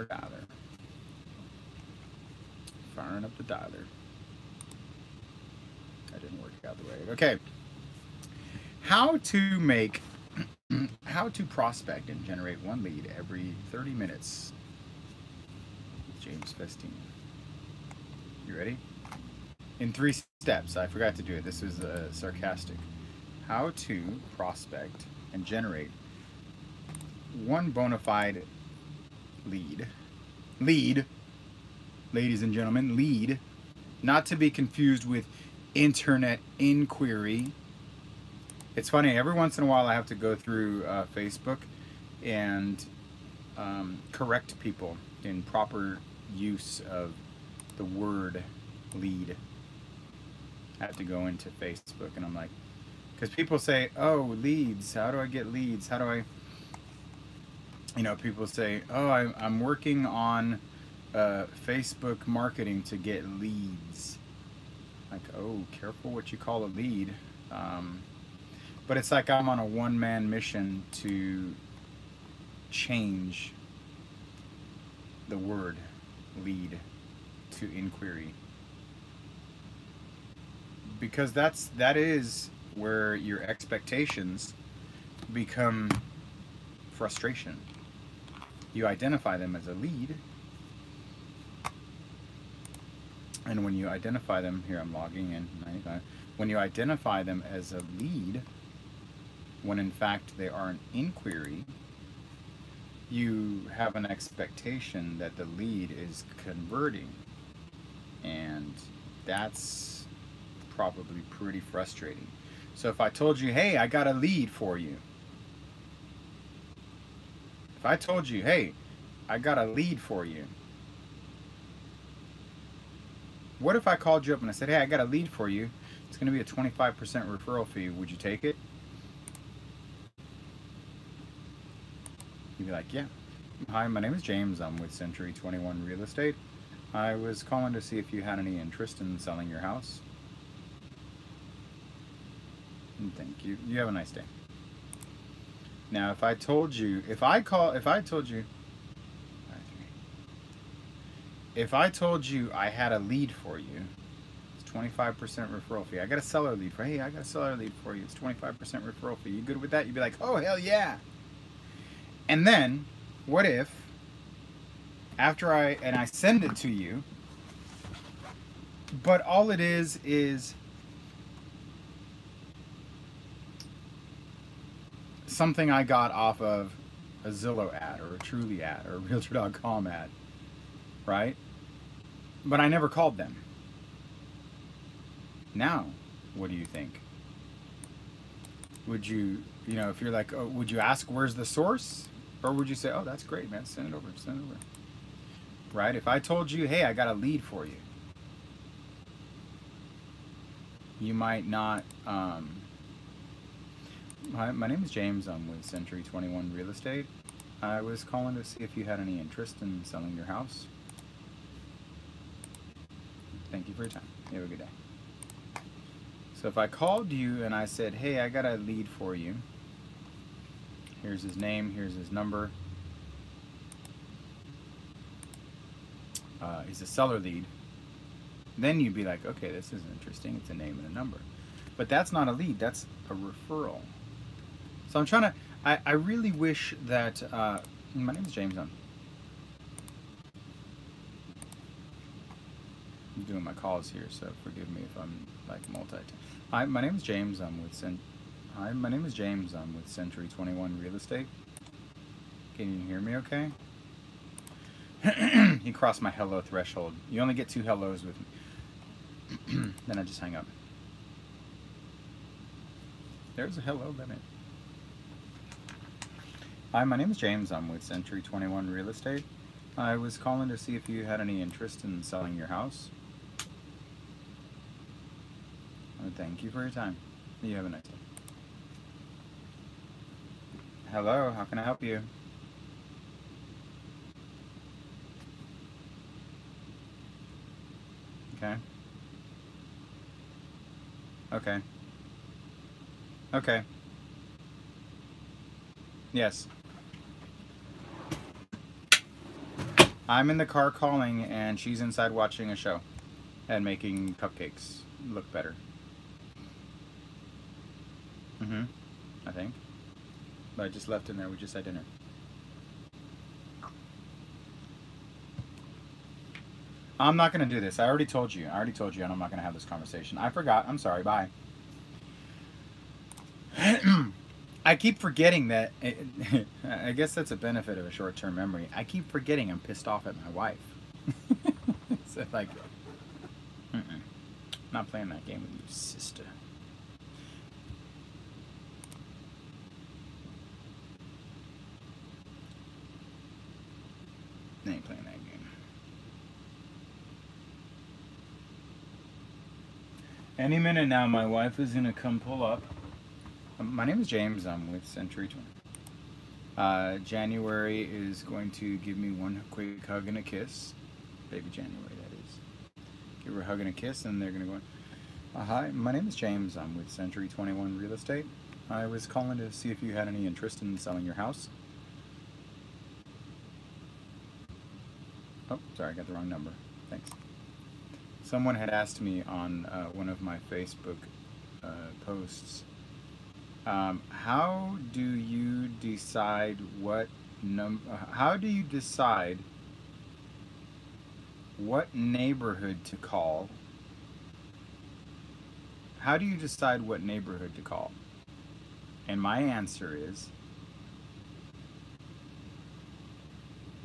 more dialer. Firing up the dialer. That didn't work out the way. Okay. How to prospect and generate one lead every 30 minutes. James Festine. You ready? In 3 steps. I forgot to do it. This was sarcastic. How to prospect and generate one bona fide lead. Lead, ladies and gentlemen, lead. Not to be confused with internet inquiry. It's funny, every once in a while I have to go through Facebook and correct people in proper use of the word lead. I have to go into Facebook and I'm like, because people say, oh, leads, how do I get leads? How do I, you know, people say, oh, I'm working on Facebook marketing to get leads. Like, oh, careful what you call a lead. But it's like I'm on a one-man mission to change the word lead to inquiry. Because that is where your expectations become frustration. You identify them as a lead. And when you identify them, here I'm logging in, 95. When you identify them as a lead, when in fact they are an inquiry, you have an expectation that the lead is converting. And that's probably pretty frustrating. So if I told you, hey, I got a lead for you. If I told you, hey, I got a lead for you. What if I called you up and I said, hey, I got a lead for you. It's going to be a 25% referral fee. Would you take it? You'd be like, yeah. Hi, my name is James. I'm with Century 21 Real Estate. I was calling to see if you had any interest in selling your house. And thank you. You have a nice day. Now, if I told you, if I told you I had a lead for you, it's 25% referral fee. I got a seller lead for, hey, I got a seller lead for you. It's 25% referral fee. You good with that? You'd be like, oh, hell yeah. And then, what if, after I send it to you, but all it is something I got off of a Zillow ad or a Truly ad or a Realtor.com ad, right? But I never called them. Now, what do you think? Would you, you know, if you're like, oh, would you ask where's the source? Or would you say, oh, that's great, man, send it over, send it over. Right? If I told you, hey, I got a lead for you, you might not, hi, my name is James. I'm with Century 21 Real Estate. I was calling to see if you had any interest in selling your house. Thank you for your time. You have a good day. So if I called you and I said, hey, I got a lead for you. Here's his name, here's his number. He's a seller lead. Then you'd be like, okay, this is interesting. It's a name and a number. But that's not a lead, that's a referral. So I'm trying to, I really wish that, my name is James. I'm doing my calls here, so forgive me if I'm like multitasking. Hi, my name is James. I'm with Century 21 Real Estate. Can you hear me okay? He crossed my hello threshold. You only get 2 hellos with me. Then I just hang up. There's a hello limit. Hi, my name is James. I'm with Century 21 Real Estate. I was calling to see if you had any interest in selling your house. Thank you for your time. You have a nice day. Hello, how can I help you? Okay. Okay. Okay. Yes. I'm in the car calling, and she's inside watching a show and making cupcakes look better. Mm-hmm. I think. But I just left in there. We just had dinner. I'm not going to do this. I already told you. I'm not going to have this conversation. I forgot. I'm sorry. Bye. I keep forgetting that. I guess that's a benefit of a short-term memory. I keep forgetting I'm pissed off at my wife. So like, not playing that game with you, sister. I ain't playing that game. Any minute now, my wife is gonna come pull up. My name is James. I'm with Century 20. January is going to give me one quick hug and a kiss. Baby January, that is. Give her a hug and a kiss, and they're gonna go. Hi, my name is James. I'm with Century 21 Real Estate. I was calling to see if you had any interest in selling your house. Oh, sorry, I got the wrong number. Thanks. Someone had asked me on one of my Facebook posts, how do you decide how do you decide what neighborhood to call? How do you decide what neighborhood to call? And my answer is,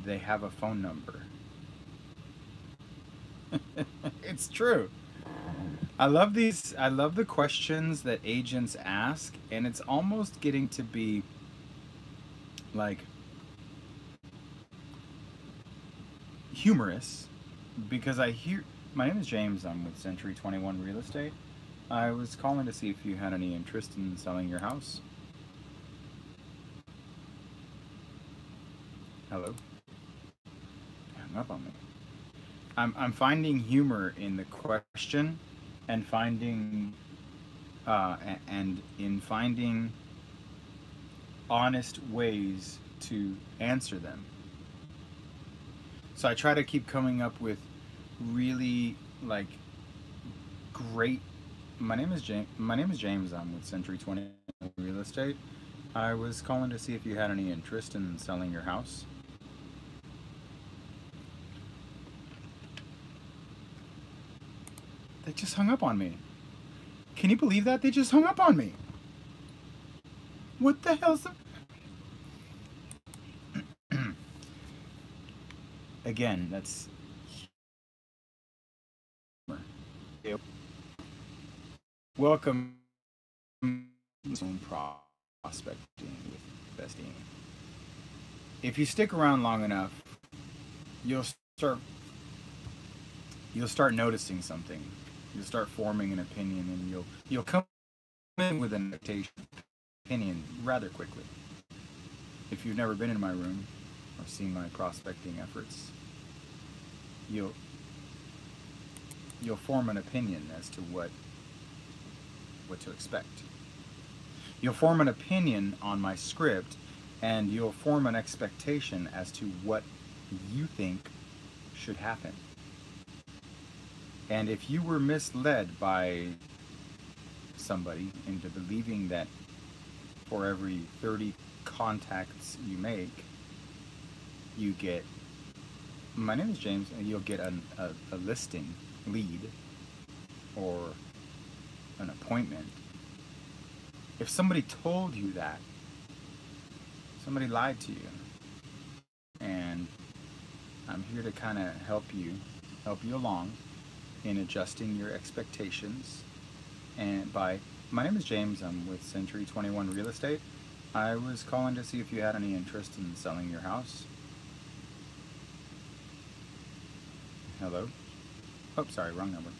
they have a phone number. It's true. I love the questions that agents ask, and it's almost getting to be like humorous, because my name is James. I'm with Century 21 Real Estate. I was calling to see if you had any interest in selling your house. Hello? Hang up on me. I'm finding humor in the question, and finding honest ways to answer them. So I try to keep coming up with really like great. My name is James. I'm with Century 20 Real Estate. I was calling to see if you had any interest in selling your house. They just hung up on me. Can you believe that? They just hung up on me. What the hell's Again, that's humor. Welcome to prospecting with Bestie. If you stick around long enough, you'll start noticing something. You'll start forming an opinion, and you'll come in with an opinion rather quickly. If you've never been in my room or seen my prospecting efforts, you'll form an opinion as to what to expect. You'll form an opinion on my script, and you'll form an expectation as to what you think should happen. And if you were misled by somebody into believing that for every 30 contacts you make, you get, my name is James, and you'll get a listing lead or an appointment. If somebody told you that, somebody lied to you. And I'm here to kind of help you along in adjusting your expectations. And my name is James. I'm with Century 21 Real Estate. I was calling to see if you had any interest in selling your house. Hello? Oh, sorry, wrong number.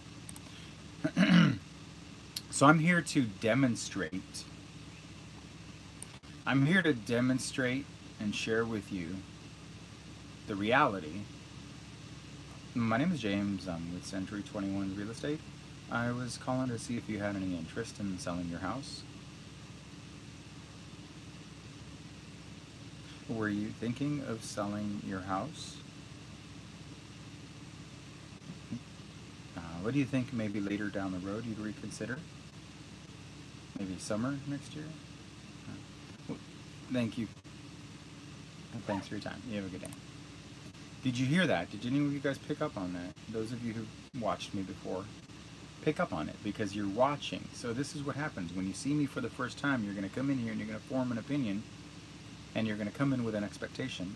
So I'm here to demonstrate. I'm here to demonstrate and share with you the reality. My name is James. I'm with Century 21 Real Estate. I was calling to see if you had any interest in selling your house. Were you thinking of selling your house? What do you think maybe later down the road you'd reconsider? Maybe summer next year? Well, thank you. Thanks for your time. You have a good day. Did you hear that? Did any of you guys pick up on that? Those of you who watched me before, pick up on it because you're watching. So this is what happens. When you see me for the first time, you're going to come in here and you're going to form an opinion, and you're going to come in with an expectation.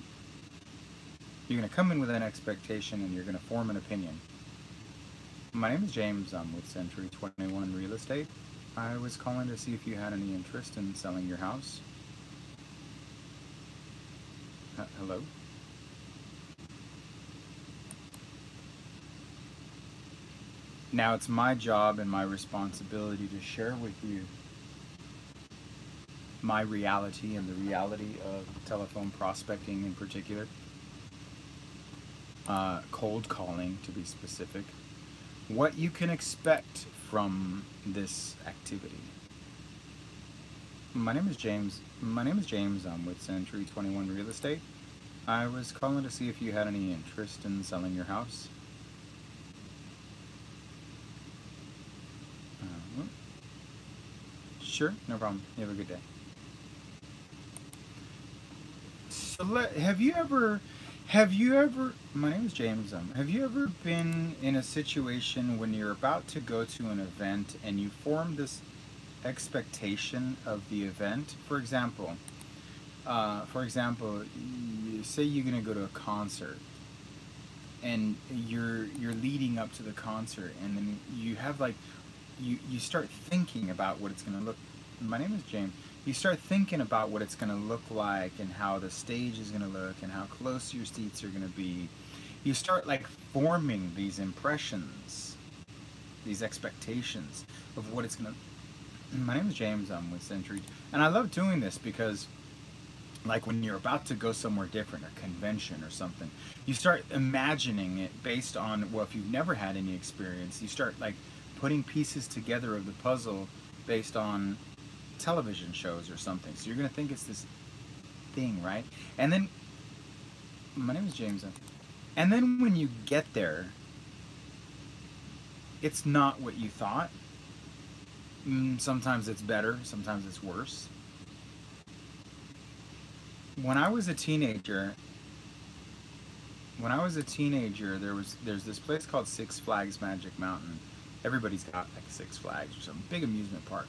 You're going to come in with an expectation and you're going to form an opinion. My name is James. I'm with Century 21 Real Estate. I was calling to see if you had any interest in selling your house. Hello? Now it's my job and my responsibility to share with you my reality and the reality of telephone prospecting in particular. Cold calling, to be specific. What you can expect from this activity. My name is James. I'm with Century 21 Real Estate. I was calling to see if you had any interest in selling your house. Sure, no problem. You have a good day. So my name is James. Have you ever been in a situation when you're about to go to an event and you form this expectation of the event? For example, you say you're going to go to a concert, and you're leading up to the concert, and then you have like you start thinking about what it's going to look. My name is James. You start thinking about what it's going to look like and how the stage is going to look and how close your seats are going to be. You start like forming these impressions, these expectations of what it's going to. My name is James. I'm with Century, and I love doing this because, like, when you're about to go somewhere different, a convention or something, you start imagining it based on, well, if you've never had any experience, you start like putting pieces together of the puzzle based on television shows or something. So you're going to think it's this thing, right? And then, my name is James. And then when you get there, it's not what you thought. Sometimes it's better, sometimes it's worse. When I was a teenager, there's this place called Six Flags Magic Mountain. Everybody's got like Six Flags or some big amusement park.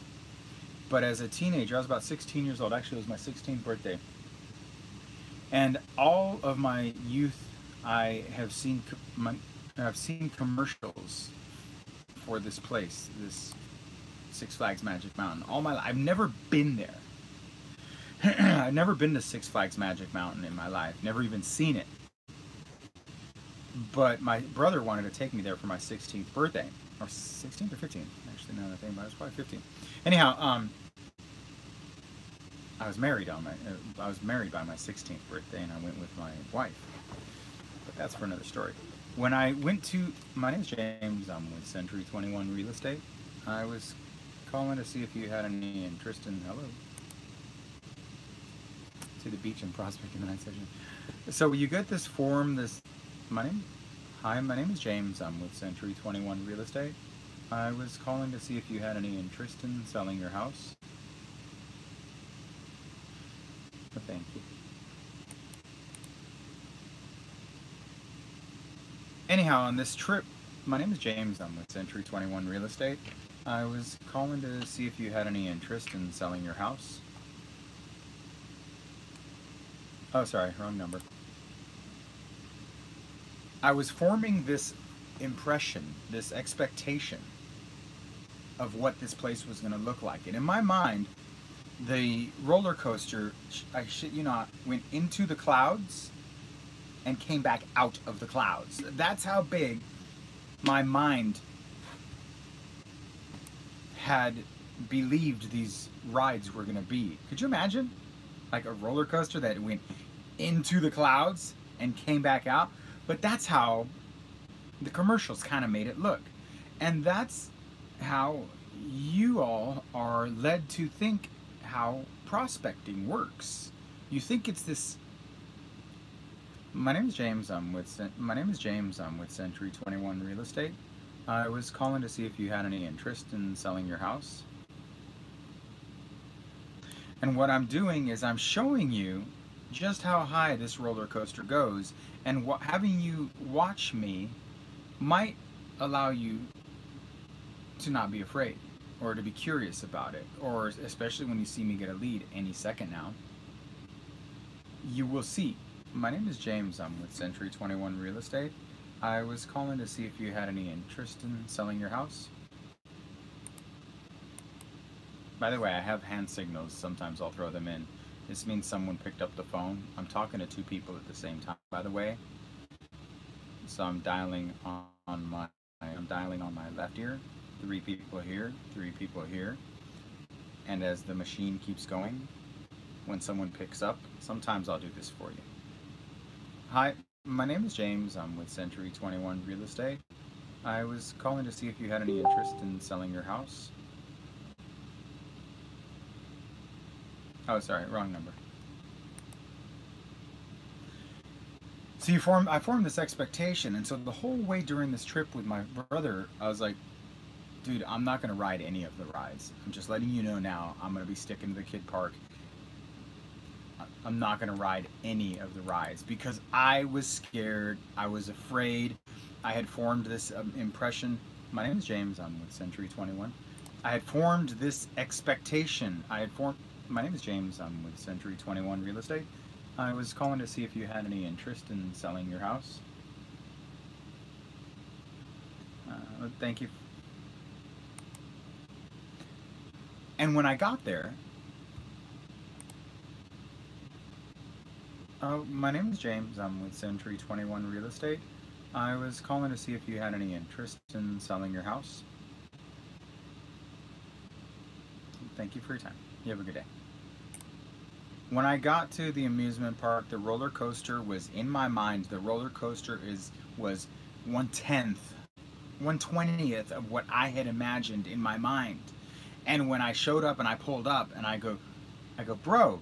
But as a teenager, I was about 16 years old. Actually, it was my 16th birthday. And all of my youth, I have seen commercials for this place, this Six Flags Magic Mountain. All my life, I've never been there. I've never been to Six Flags Magic Mountain in my life. Never even seen it. But my brother wanted to take me there for my 16th birthday. Or 16th or 15th? Actually, now that I think about it, it was probably 15. Anyhow, I was married by my 16th birthday, and I went with my wife. But that's for another story. When I went to, my name's James. I'm with Century 21 Real Estate. I was calling to see if you had any interest in, hello, to the beach and prospect in the night session. So you get this form, hi, my name is James. I'm with Century 21 Real Estate. I was calling to see if you had any interest in selling your house. Well, thank you. Anyhow, on this trip, my name is James. I'm with Century 21 Real Estate. I was calling to see if you had any interest in selling your house. Oh, sorry, wrong number. I was forming this impression, this expectation of what this place was going to look like. And in my mind, the roller coaster, I shit you not, went into the clouds and came back out of the clouds. That's how big my mind had believed these rides were going to be. Could you imagine? Like a roller coaster that went into the clouds and came back out? But that's how the commercials kind of made it look. And that's how you all are led to think how prospecting works. You think it's this. My name is James. I'm with Century 21 Real Estate. I was calling to see if you had any interest in selling your house. And what I'm doing is I'm showing you just how high this roller coaster goes, and having you watch me might allow you to not be afraid or to be curious about it, or especially when you see me get a lead any second now, you will see. My name is James. I'm with Century 21 Real Estate. I was calling to see if you had any interest in selling your house. By the way, I have hand signals. Sometimes I'll throw them in. This means someone picked up the phone. I'm talking to two people at the same time, by the way. So I'm dialing on my left ear. 3 people here, 3 people here. And as the machine keeps going, when someone picks up, sometimes I'll do this for you. Hi, my name is James. I'm with Century 21 Real Estate. I was calling to see if you had any interest in selling your house. Oh, sorry, wrong number. So I formed this expectation, and so the whole way during this trip with my brother, I was like, dude, I'm not going to ride any of the rides. I'm just letting you know now, I'm going to be sticking to the kid park. I'm not going to ride any of the rides because I was scared. I was afraid. I had formed this impression. My name is James. I'm with Century 21. I had formed this expectation. My name is James. I'm with Century 21 Real Estate. I was calling to see if you had any interest in selling your house. Thank you. And when I got there, my name is James. I'm with Century 21 Real Estate. I was calling to see if you had any interest in selling your house. Thank you for your time. You have a good day. When I got to the amusement park, the roller coaster was in my mind. The roller coaster was 1/10, 1/20th of what I had imagined in my mind. And when I showed up and I pulled up and I go, bro,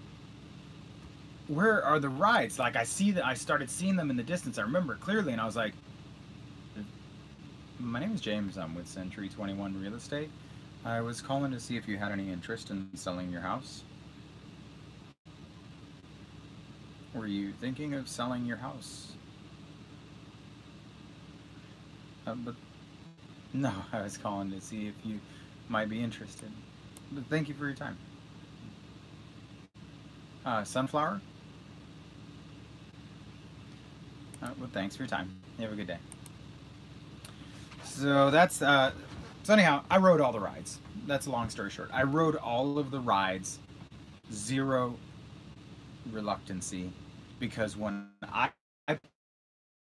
where are the rides? Like I started seeing them in the distance. I remember it clearly, and I was like, my name is James. I'm with Century 21 Real Estate. I was calling to see if you had any interest in selling your house. Were you thinking of selling your house? But no, I was calling to see if you might be interested. But thank you for your time. Sunflower? Well, thanks for your time. You have a good day. So that's, so anyhow, I rode all the rides. That's a long story short. I rode all of the rides, zero reluctancy, because when I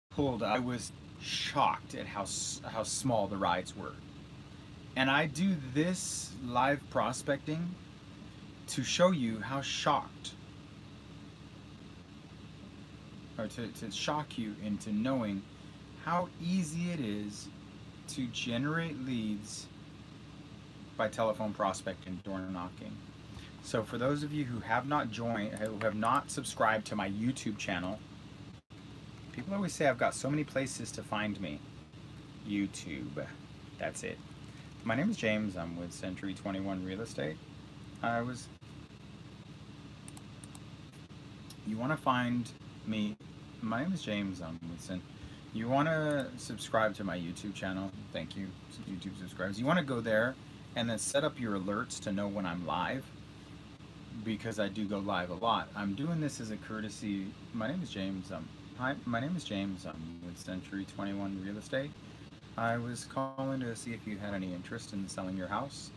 pulled up, I was shocked at how small the rides were. And I do this live prospecting to show you how shocked, or to shock you into knowing how easy it is to generate leads by telephone prospecting, door knocking. So for those of you who have not joined, who have not subscribed to my YouTube channel, people always say I've got so many places to find me. YouTube, that's it. My name is James. I'm with Century 21 Real Estate. You want to find me? My name is James. I'm with You want to subscribe to my YouTube channel? Thank you, YouTube subscribers. You want to go there and then set up your alerts to know when I'm live, because I do go live a lot. I'm doing this as a courtesy. My name is James. Hi, my name is James. I'm with Century 21 Real Estate. I was calling to see if you had any interest in selling your house.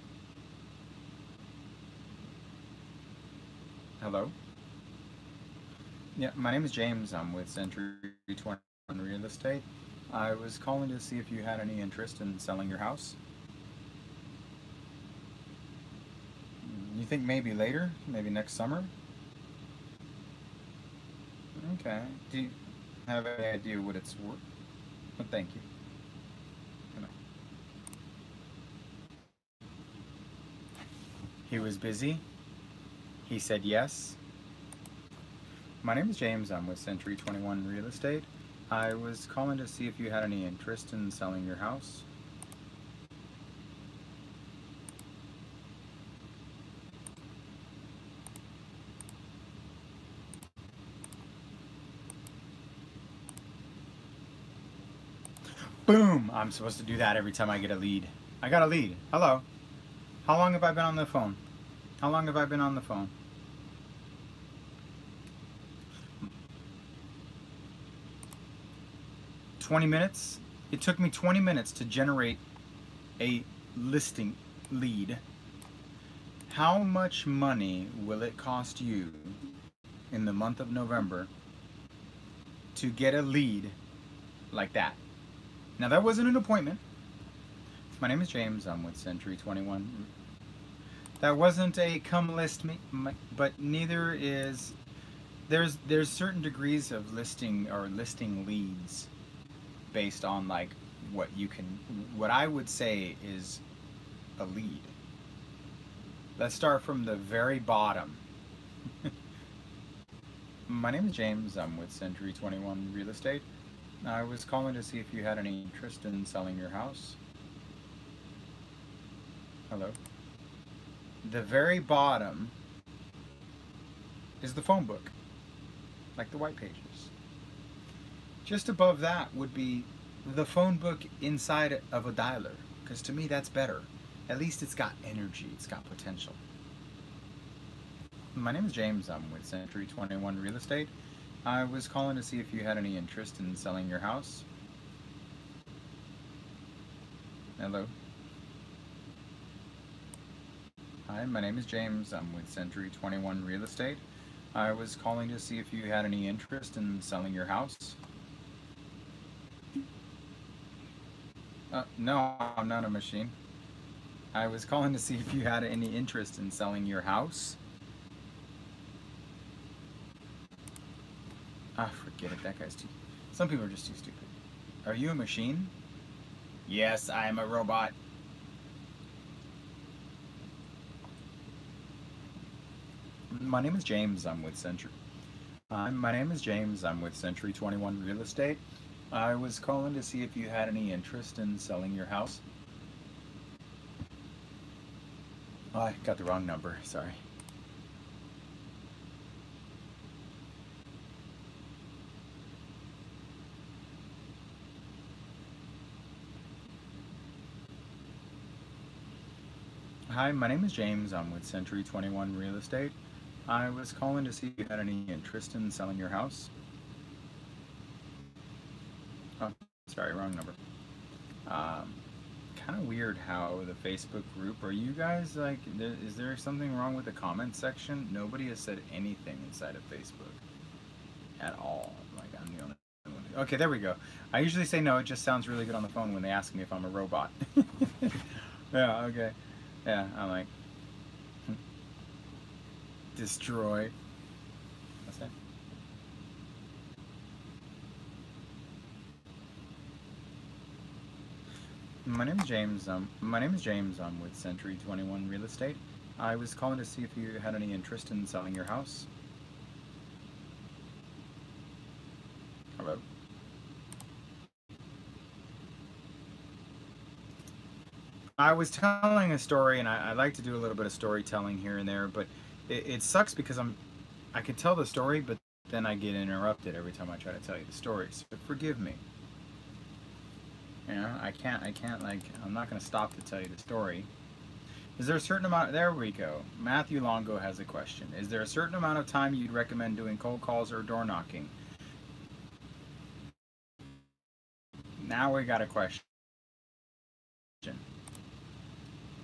Hello? Yeah, my name is James. I'm with Century 21 Real Estate. I was calling to see if you had any interest in selling your house. You think maybe later? Maybe next summer? Okay. Do you have any idea what it's worth? Well, thank you. He was busy. He said yes. My name is James. I'm with Century 21 Real Estate. I was calling to see if you had any interest in selling your house. Boom! I'm supposed to do that every time I get a lead. I got a lead. Hello. How long have I been on the phone? How long have I been on the phone? $20. It took me 20 minutes to generate a listing lead. How much money will it cost you in the month of November to get a lead like that? Now, that wasn't an appointment. My name is James. I'm with Century 21. That wasn't a come list me, but neither is. There's certain degrees of listing or listing leads based on like what I would say is a lead. Let's start from the very bottom. My name is James. I'm with Century 21 Real Estate. I was calling to see if you had any interest in selling your house. Hello. The very bottom is the phone book, like the white pages. Just above that would be the phone book inside of a dialer, because to me that's better. At least it's got energy, it's got potential. My name is James. I'm with Century 21 Real Estate. I was calling to see if you had any interest in selling your house. Hello. Hi, my name is James. I'm with Century 21 Real Estate. I was calling to see if you had any interest in selling your house. No, I'm not a machine. I was calling to see if you had any interest in selling your house. Ah, forget it. That guy's too... Some people are just too stupid. Are you a machine? Yes, I am a robot. My name is James. I'm with Century. My name is James. I'm with Century 21 Real Estate. I was calling to see if you had any interest in selling your house. Oh, I got the wrong number. Sorry. Hi, my name is James. I'm with Century 21 Real Estate. I was calling to see if you had any interest in selling your house. Oh, sorry, wrong number. Kind of weird how the Facebook group, are you guys like, is there something wrong with the comment section? Nobody has said anything inside of Facebook at all. Like, I'm the only one. Okay, there we go. I usually say no, it just sounds really good on the phone when they ask me if I'm a robot. Yeah, okay. Yeah, I'm like, destroy. What's that? My name is James. I'm with Century 21 Real Estate. I was calling to see if you had any interest in selling your house. Hello. I was telling a story, and I like to do a little bit of storytelling here and there, but it sucks because I can tell the story, but then I get interrupted every time I try to tell you the story. So forgive me. You know, I can't like, I'm not going to stop to tell you the story. Is there a certain amount, there we go. Matthew Longo has a question. Is there a certain amount of time you'd recommend doing cold calls or door knocking? Now we got a question.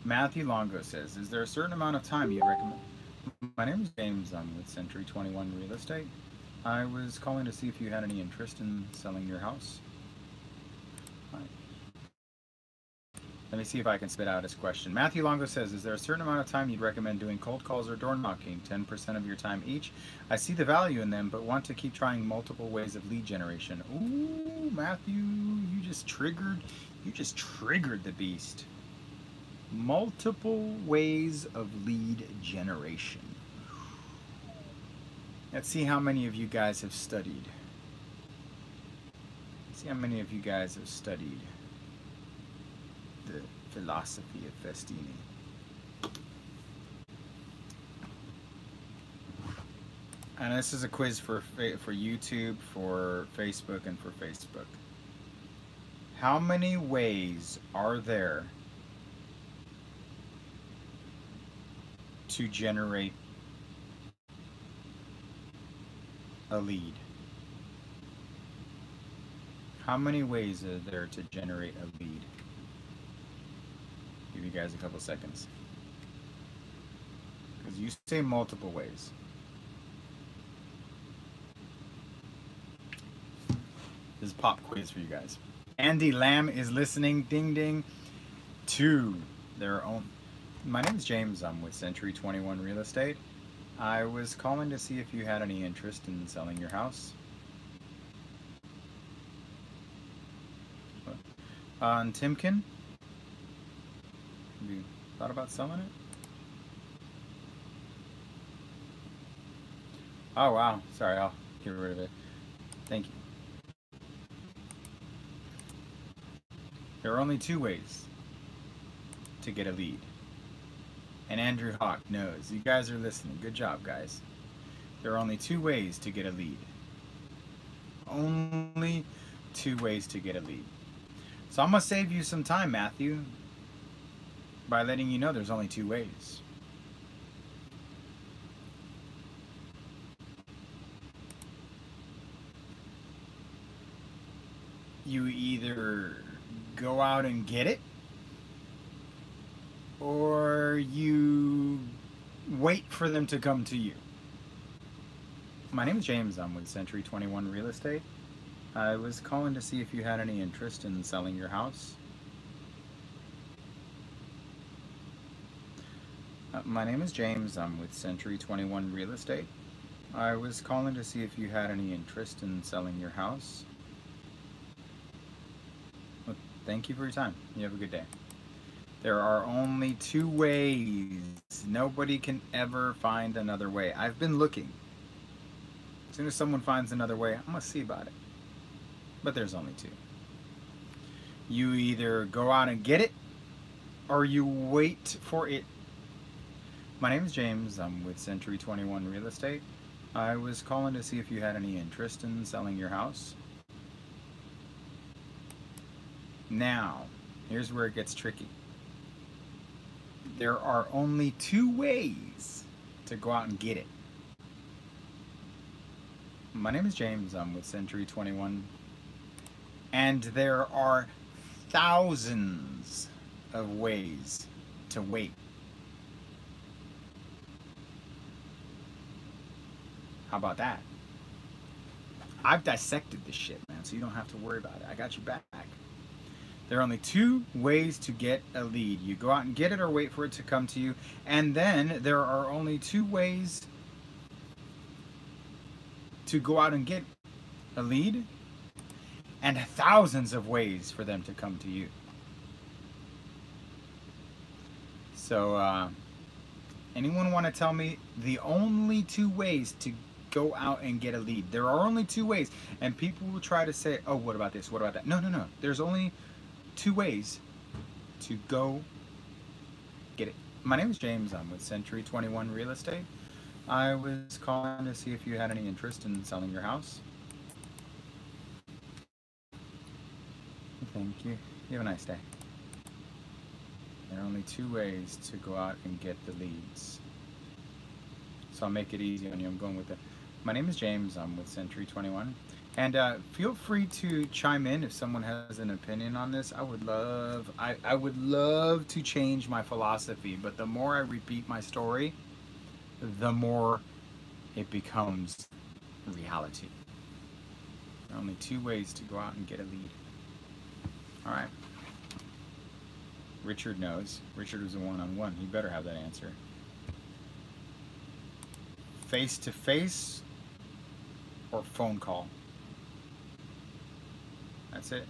Matthew Longo says, is there a certain amount of time you'd recommend? My name is James. I'm with Century 21 Real Estate. I was calling to see if you had any interest in selling your house. Hi. Let me see if I can spit out his question. Matthew Longo says, is there a certain amount of time you'd recommend doing cold calls or door knocking? 10% of your time each. I see the value in them, but want to keep trying multiple ways of lead generation. Ooh, Matthew, you just triggered the beast. Multiple ways of lead generation. Let's see how many of you guys have studied. Let's see how many of you guys have studied the philosophy of Festini. And this is a quiz for YouTube, for Facebook, and for Facebook. How many ways are there to generate a lead? How many ways are there to generate a lead? Give you guys a couple seconds. Because you say multiple ways. This is pop quiz for you guys. Andy Lamb is listening. Ding ding. To their own. My name is James. I'm with Century 21 Real Estate. I was calling to see if you had any interest in selling your house. On Timken? Have you thought about selling it? Oh wow, sorry, I'll get rid of it. Thank you. There are only two ways to get a lead. And Andrew Hawk knows. You guys are listening. Good job, guys. There are only two ways to get a lead. Only two ways to get a lead. So I'm going to save you some time, Matthew, by letting you know there's only two ways. You either go out and get it, or you wait for them to come to you. My name is James. I'm with Century 21 Real Estate. I was calling to see if you had any interest in selling your house. My name is James. I'm with Century 21 Real Estate. I was calling to see if you had any interest in selling your house. Well, thank you for your time. You have a good day. There are only two ways. Nobody can ever find another way. I've been looking. As soon as someone finds another way, I'm going to see about it. But there's only two. You either go out and get it, or you wait for it. My name is James. I'm with Century 21 Real Estate. I was calling to see if you had any interest in selling your house. Now, here's where it gets tricky. There are only two ways to go out and get it. My name is James. I'm with Century 21. And there are thousands of ways to wait. How about that? I've dissected this shit, man, so you don't have to worry about it. I got you back. There are only two ways to get a lead. You go out and get it or wait for it to come to you. And then there are only two ways to go out and get a lead, and thousands of ways for them to come to you. So, anyone want to tell me the only two ways to go out and get a lead? There are only two ways. And people will try to say, oh, what about this? What about that? No, no, no. There's only two ways to go get it. My name is James. I'm with Century 21 Real Estate. I was calling to see if you had any interest in selling your house. Thank you. You have a nice day. There are only two ways to go out and get the leads. So I'll make it easy on you. I'm going with it. My name is James. I'm with Century 21. And feel free to chime in if someone has an opinion on this. I would love to change my philosophy, but the more I repeat my story, the more it becomes reality. There are only two ways to go out and get a lead. All right. Richard knows. Richard was a one-on-one. He better have that answer. Face-to-face or phone call? That's it.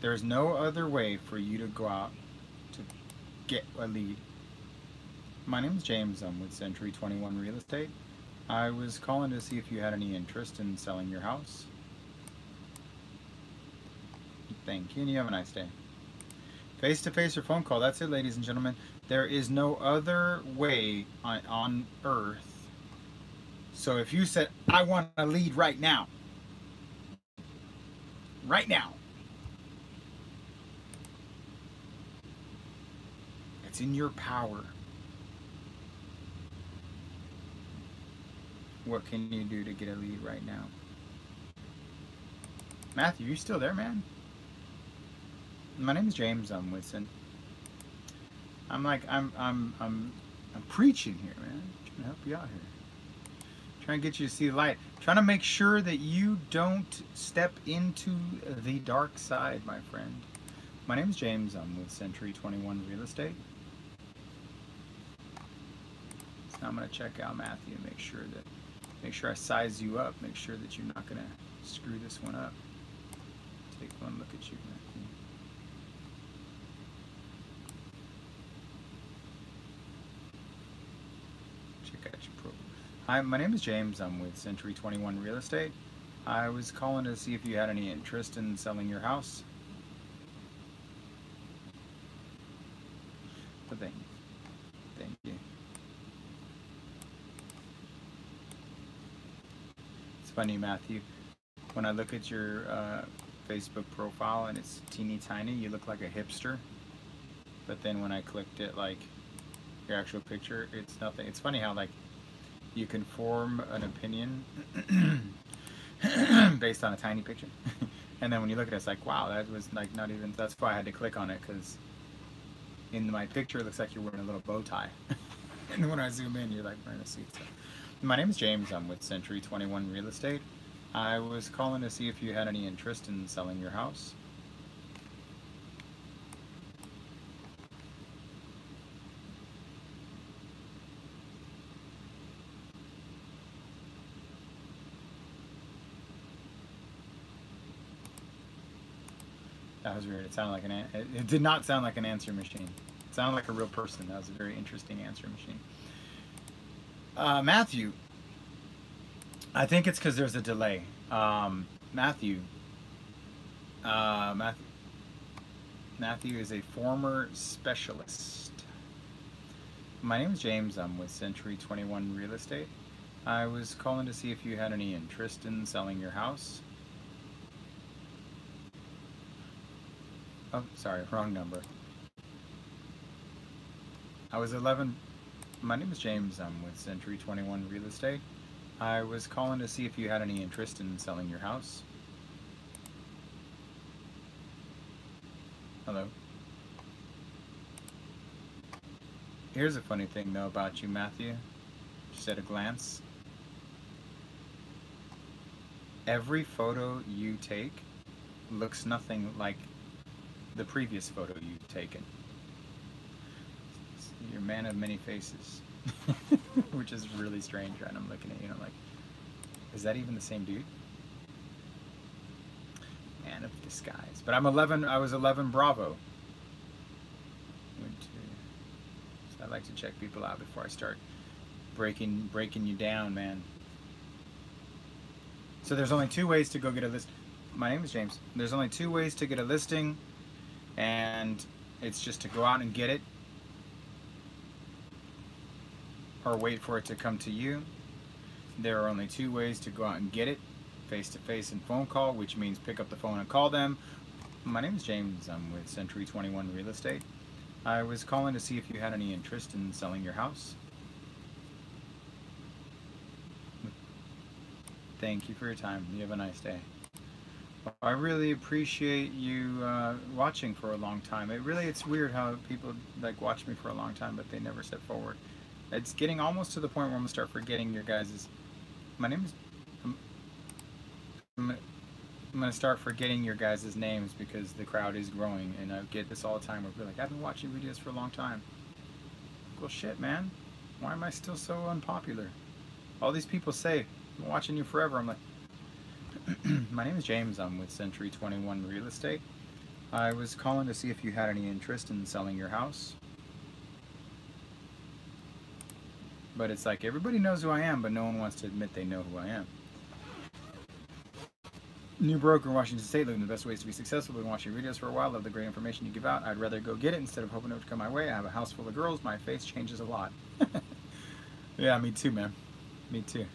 There's no other way for you to go out to get a lead. My name is James. I'm with Century 21 Real Estate. I was calling to see if you had any interest in selling your house. Thank you, and you have a nice day. Face-to-face or phone call. That's it, ladies and gentlemen. There is no other way on earth. So if you said, I want a lead right now, right now. It's in your power. What can you do to get a lead right now? Matthew, you still there, man? My name is James. I'm Whitson. I'm preaching here, man. Trying to help you out here. Trying to get you to see the light. Trying to make sure that you don't step into the dark side, my friend. My name is James. I'm with Century 21 Real Estate. So I'm going to check out Matthew and make sure I size you up. Make sure that you're not going to screw this one up. Take one look at you, Matthew. Check out your profile. Hi, my name is James. I'm with Century 21 Real Estate. I was calling to see if you had any interest in selling your house. But thank you. Thank you. It's funny, Matthew. When I look at your Facebook profile and it's teeny tiny, you look like a hipster. But then when I clicked it, like your actual picture, it's nothing. It's funny how like you can form an opinion based on a tiny picture, and then when you look at it, it's like, wow, that was like not even. That's why I had to click on it, because in my picture it looks like you're wearing a little bow tie, and when I zoom in, you're like wearing a suit. So. My name is James. I'm with Century 21 Real Estate. I was calling to see if you had any interest in selling your house. That was weird. It sounded like it did not sound like an answer machine. It sounded like a real person. That was a very interesting answer machine. Matthew, I think it's because there's a delay. Matthew is a former specialist. My name is James. I'm with Century 21 Real Estate. I was calling to see if you had any interest in selling your house. Oh, sorry, wrong number. My name is James. I'm with Century 21 Real Estate. I was calling to see if you had any interest in selling your house. Hello. Here's a funny thing though about you, Matthew. Just at a glance. Every photo you take looks nothing like the previous photo you've taken. You're a man of many faces. Which is really strange, right? I'm looking at you and I'm like, is that even the same dude? Man of disguise. But I was 11 Bravo. So I like to check people out before I start breaking you down, man. So there's only 2 ways to go get a list. My name is James. There's only 2 ways to get a listing, and it's just to go out and get it, or wait for it to come to you. There are only 2 ways to go out and get it: face-to-face and phone call, which means pick up the phone and call them. My name is James. I'm with Century 21 Real Estate. I was calling to see if you had any interest in selling your house. Thank you for your time. You have a nice day. I really appreciate you watching for a long time. It's weird how people like watch me for a long time, but they never step forward. It's getting almost to the point where I'm gonna start forgetting your guys's. My name is. I'm gonna start forgetting your guys' names because the crowd is growing, and I get this all the time. Where people are like, I've been watching videos for a long time. Well, shit, man. Why am I still so unpopular? All these people say, I'm watching you forever. I'm like, my name is James. I'm with Century 21 Real Estate. I was calling to see if you had any interest in selling your house. But it's like everybody knows who I am, but no one wants to admit they know who I am. New broker in Washington State, living the best ways to be successful. Been watching your videos for a while. Love the great information you give out. I'd rather go get it instead of hoping it would come my way. I have a house full of girls. My face changes a lot. Yeah, me too, man. Me too.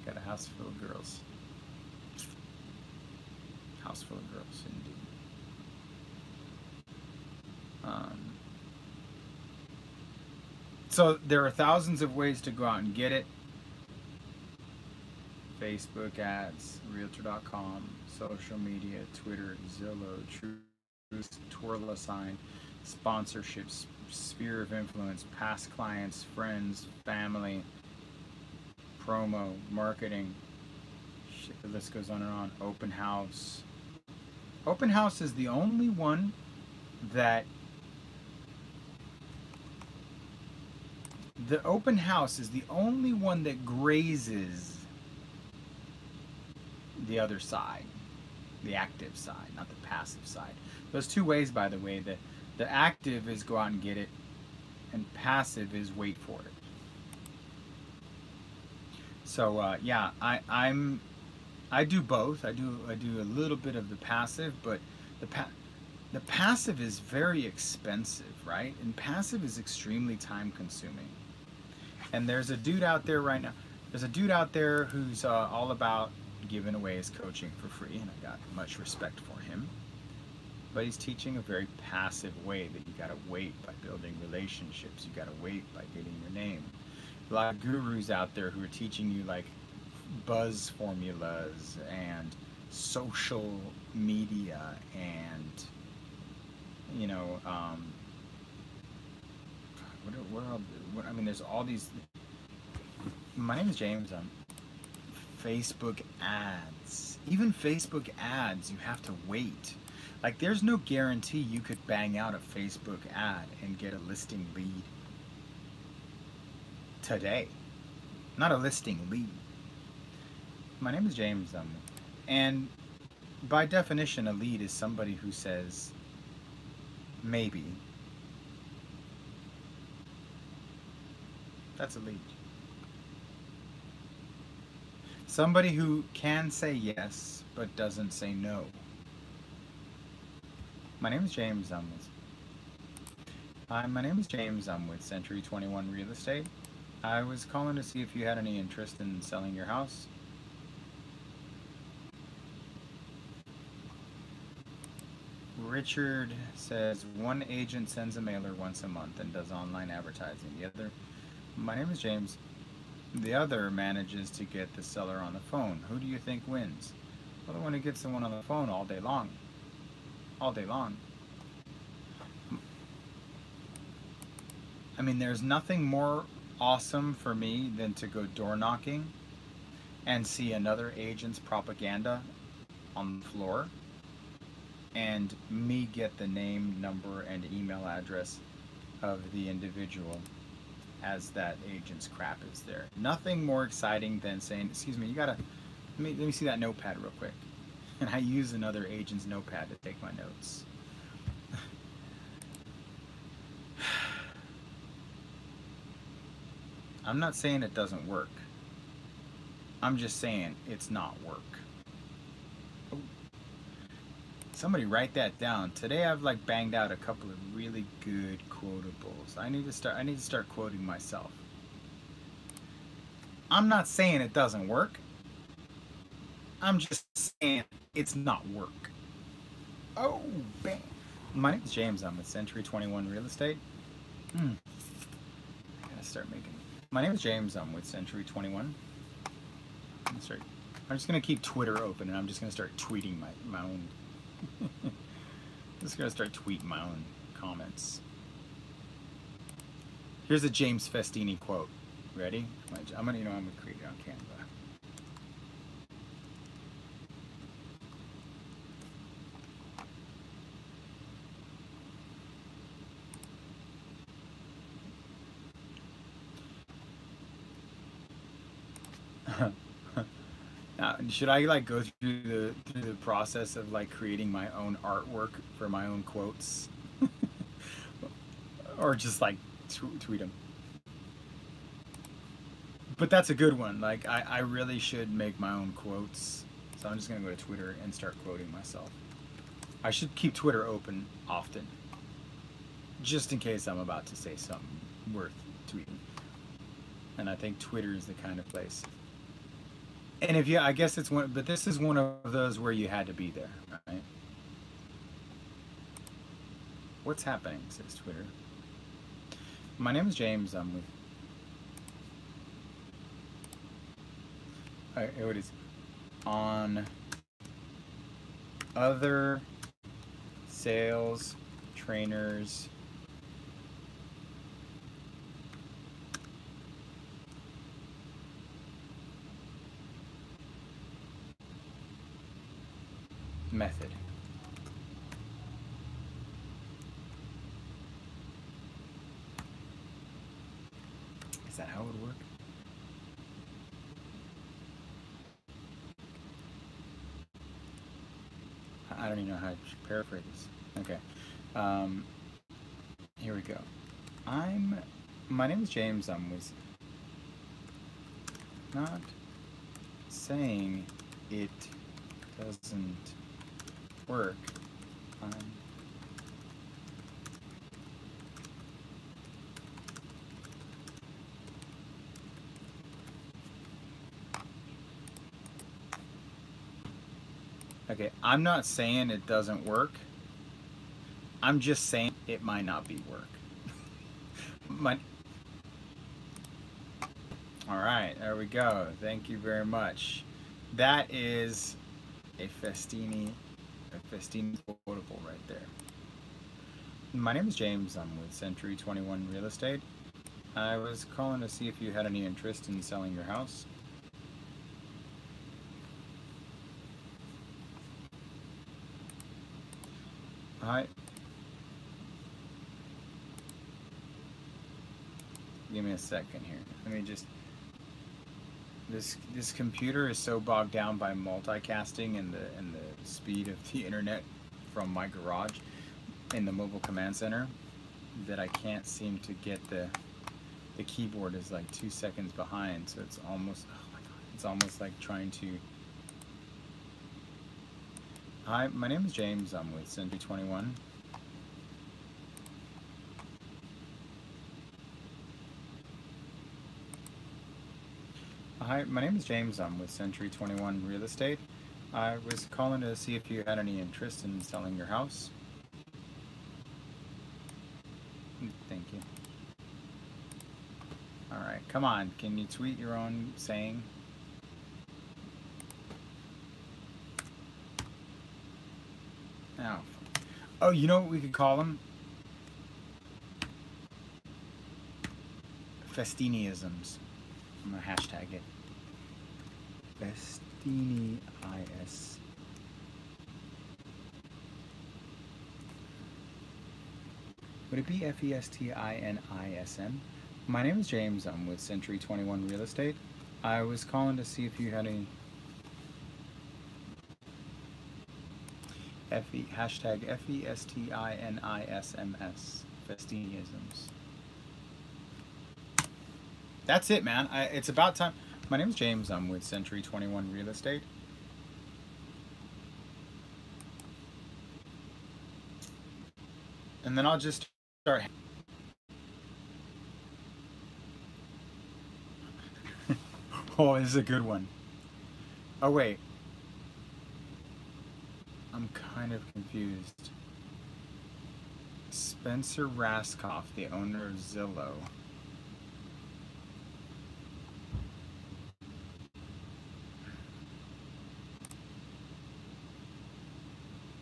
Got a house full of girls. House full of girls, indeed. So there are thousands of ways to go out and get it. Facebook ads, Realtor.com, social media, Twitter, Zillow, Truth, Twirl Sign, sponsorships, sphere of influence, past clients, friends, family, promo, marketing. Shit, the list goes on and on. Open house. Open house is the only one that the open house is the only one that grazes the other side, the active side, not the passive side. Those two ways, by the way, the active is go out and get it, and passive is wait for it. So yeah, I do both. I do a little bit of the passive, but the passive is very expensive, right? And passive is extremely time consuming. And there's a dude out there right now. There's a dude out there who's all about giving away his coaching for free, and I got much respect for him. But he's teaching a very passive way that you gotta wait by building relationships. You gotta wait by getting your name. A lot of gurus out there who are teaching you like buzz formulas and social media and you know what I mean, there's all these. My name is James. Facebook ads. Even Facebook ads, you have to wait. Like, there's no guarantee you could bang out a Facebook ad and get a listing lead today. Not a listing lead. My name is James, and by definition, a lead is somebody who says maybe. That's a lead. Somebody who can say yes, but doesn't say no. My name is James. Hi, my name is James. I'm with Century 21 Real Estate. I was calling to see if you had any interest in selling your house. Richard says one agent sends a mailer once a month and does online advertising. The other, my name is James. The other manages to get the seller on the phone. Who do you think wins? Well, the one who gets someone on the phone all day long. All day long. I mean, there's nothing more awesome for me than to go door knocking and see another agent's propaganda on the floor and me get the name, number, and email address of the individual as that agent's crap is there. Nothing more exciting than saying, excuse me, you gotta, let me see that notepad real quick. And I use another agent's notepad to take my notes. I'm not saying it doesn't work. I'm just saying it's not work. Oh. Somebody write that down. Today I've like banged out a couple of really good quotables. I need to start quoting myself. I'm not saying it doesn't work. I'm just saying it's not work. Oh, bam. My name is James. I'm with Century 21 Real Estate. I gotta start making. My name is James. I'm with Century 21. I'm just gonna keep Twitter open, and I'm just gonna start tweeting my own. I'm just gonna start tweeting my own comments. Here's a James Festini quote. Ready? I'm gonna create it on Canva. Now, should I like go through the process of like creating my own artwork for my own quotes, or just like tweet them? But that's a good one. Like I really should make my own quotes. So I'm just gonna go to Twitter and start quoting myself. I should keep Twitter open often, just in case I'm about to say something worth tweeting. And I think Twitter is the kind of place. And if you, I guess it's one, but this is one of those where you had to be there, What's happening, says Twitter. My name is James. I'm with... Here it is. On other sales trainers method. Is that how it would work? I don't even know how to paraphrase this. Okay. Here we go. My name is James. I'm with... Not saying it doesn't work. Okay, I'm not saying it doesn't work. I'm just saying it might not be work. All right, there we go. Thank you very much. That is a Festini quotable right there. My name is James. I'm with Century 21 Real Estate. I was calling to see if you had any interest in selling your house. Hi. Give me a second here. Let me just... This computer is so bogged down by multicasting and the speed of the internet from my garage in the mobile command center that I can't seem to get the keyboard is like 2 seconds behind, so it's almost, oh my god, it's almost like trying to... Hi, my name is James. I'm with Century 21. Hi, my name is James. I'm with Century 21 Real Estate. I was calling to see if you had any interest in selling your house. Thank you. Alright, come on. Can you tweet your own saying? Oh. Oh, you know what we could call them? Festiniisms. I'm gonna hashtag it. Festini-is. Would it be F-E-S-T-I-N-I-S-M? My name is James. I'm with Century 21 Real Estate. I was calling to see if you had any... hashtag F-E-S-T-I-N-I-S-M-S. Festiniisms. That's it, man. It's about time. My name is James. I'm with Century 21 Real Estate. And then I'll just start. Oh, this is a good one. Oh, wait. I'm kind of confused. Spencer Raskoff, the owner of Zillow.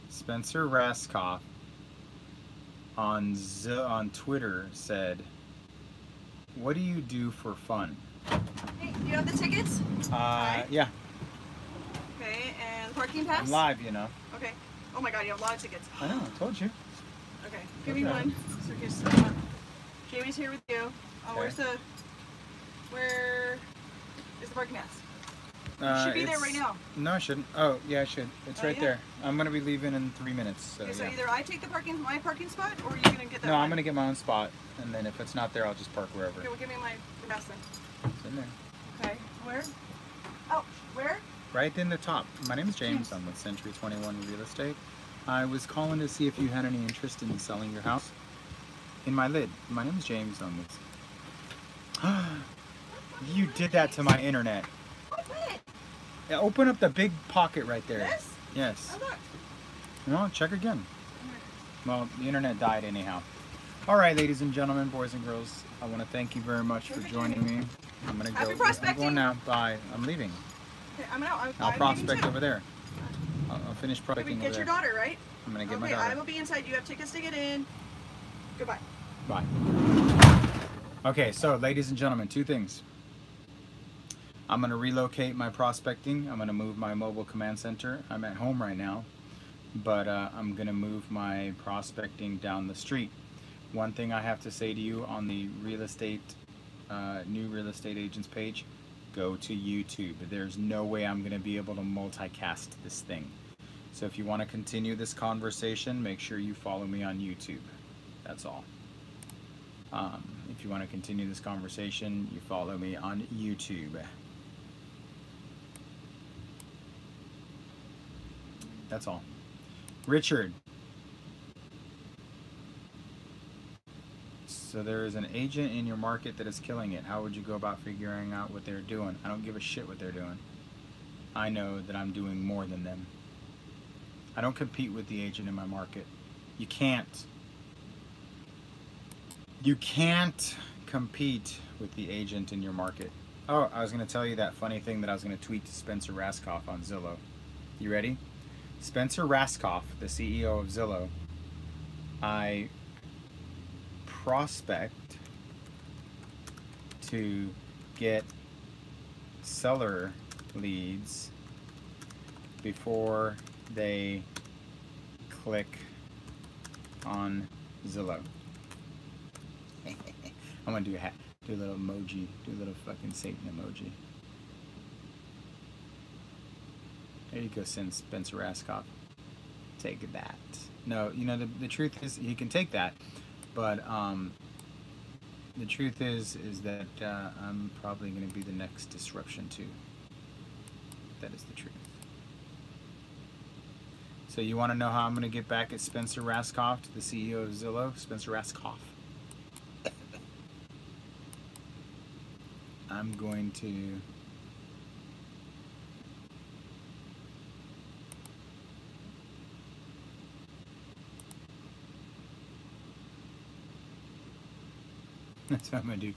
Spencer Raskoff on Twitter said, "What do you do for fun?" Hey, do you have the tickets? Yeah. Okay, and parking pass? I'm live, you know. Okay. Oh my god, you have a lot of tickets. I know, I told you. Okay, give me one. So here's Jamie's here with you. Oh, Okay. where is the parking pass? You should be there right now. No, I shouldn't. Oh, yeah, I should. It's right yeah? there. I'm going to be leaving in 3 minutes. So, Okay, so yeah. either I take my parking spot, or you're going to get that No, one? I'm going to get my own spot, and then if it's not there, I'll just park wherever. Okay, well, give me my pass then. It's in there. Okay, where? Oh, where? Right in the top. My name is James. I'm with Century 21 Real Estate. I was calling to see if you had any interest in selling your house. In my lid. My name is James. I'm with... You did that to my internet. What? Yeah, open up the big pocket right there. This? Yes. Oh, look. No, check again. Well, the internet died anyhow. All right, ladies and gentlemen, boys and girls, I want to thank you very much for joining me. I'm gonna go. I'm going now. Bye. I'm leaving. Okay, I'm out. I'll prospect over there. I'll finish prospecting over there. Get your daughter, right? I'm gonna get my daughter. I will be inside. You have tickets to get in. Goodbye. Bye. Okay, so ladies and gentlemen, two things. I'm gonna relocate my prospecting. I'm gonna move my mobile command center. I'm at home right now, but I'm gonna move my prospecting down the street. One thing I have to say to you on the real estate, new real estate agents page, go to YouTube. There's no way I'm going to be able to multicast this thing. So if you want to continue this conversation, make sure you follow me on YouTube. That's all. If you want to continue this conversation, you follow me on YouTube. That's all. Richard. So there is an agent in your market that is killing it. How would you go about figuring out what they're doing? I don't give a shit what they're doing. I know that I'm doing more than them. I don't compete with the agent in my market. You can't. You can't compete with the agent in your market. Oh, I was going to tell you that funny thing that I was going to tweet to Spencer Raskoff on Zillow. You ready? Spencer Raskoff, the CEO of Zillow, I prospect to get seller leads before they click on Zillow. I'm gonna do a little emoji, do a little fucking Satan emoji. There you go, Spencer Raskoff. Take that. No, you know, the truth is he can take that, but the truth is that I'm probably going to be the next disruption too. That is the truth. So you want to know how I'm going to get back at Spencer Raskoff, the CEO of Zillow? Spencer Raskoff. I'm going to that's what I'm going to do.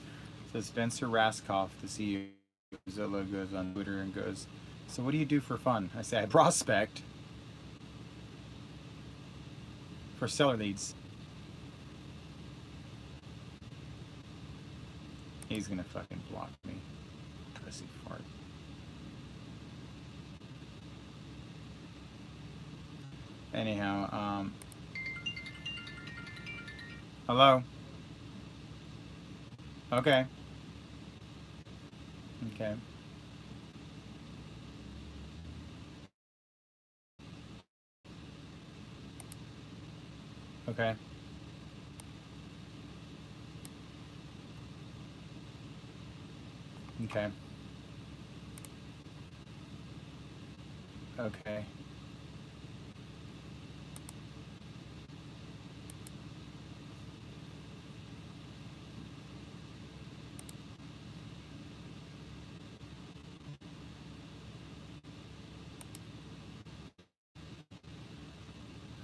So Spencer Raskoff, the CEO of Zillow, goes on Twitter and goes, so what do you do for fun? I say, I prospect for seller leads. He's going to fucking block me. Pussy fart. Anyhow, hello? Okay. Okay. Okay. Okay. Okay.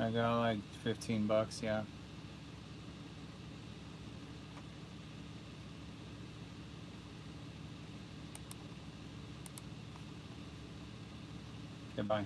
I got like $15, yeah. Goodbye.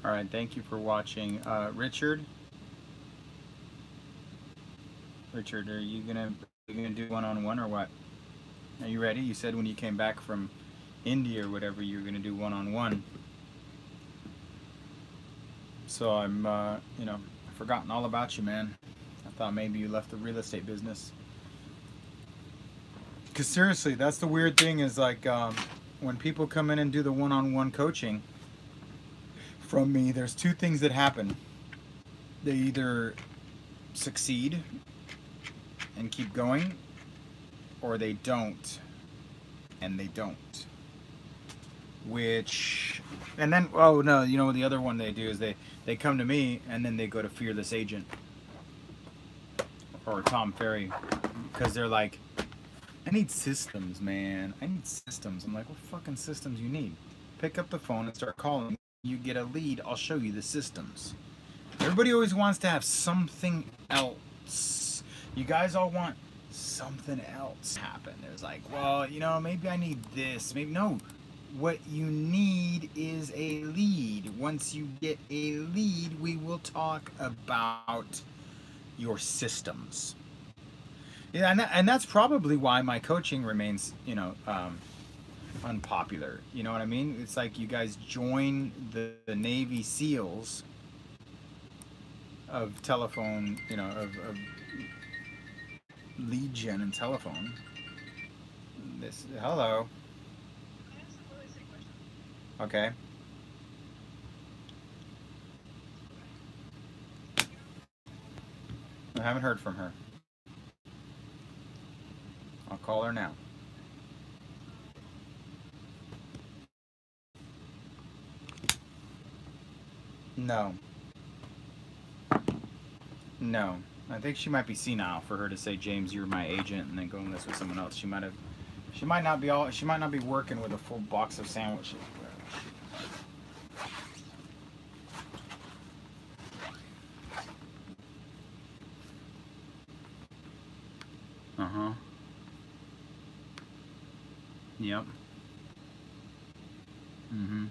All right, thank you for watching. Richard, are you gonna you gonna do one-on-one or what? Are you ready? You said when you came back from India or whatever, you were gonna do one-on-one. So I'm, you know, I've forgotten all about you, man. I thought maybe you left the real estate business. Because seriously, that's the weird thing is like when people come in and do the one-on-one coaching from me, there's two things that happen. They either succeed and keep going, or they don't and they don't. Which, and then, oh no, you know what the other one they do is they come to me and then they go to Fearless Agent or Tom Ferry because they're like, I need systems, man. I need systems. I'm like, what fucking systems you need? Pick up the phone and start calling. You get a lead, I'll show you the systems. Everybody always wants to have something else. You guys all want something else happen. There's like, well, you know, maybe I need this. Maybe no. What you need is a lead. Once you get a lead, we will talk about your systems. Yeah, and that's probably why my coaching remains, you know, unpopular. You know what I mean? It's like you guys join the Navy SEALs of telephone, you know, of lead gen and telephone. This, hello. Okay. I haven't heard from her. I'll call her now. No. No. I think she might be senile for her to say, James, you're my agent, and then go and list with someone else. She might not be working with a full box of sandwiches. Uh-huh. Yep. Mm-hmm.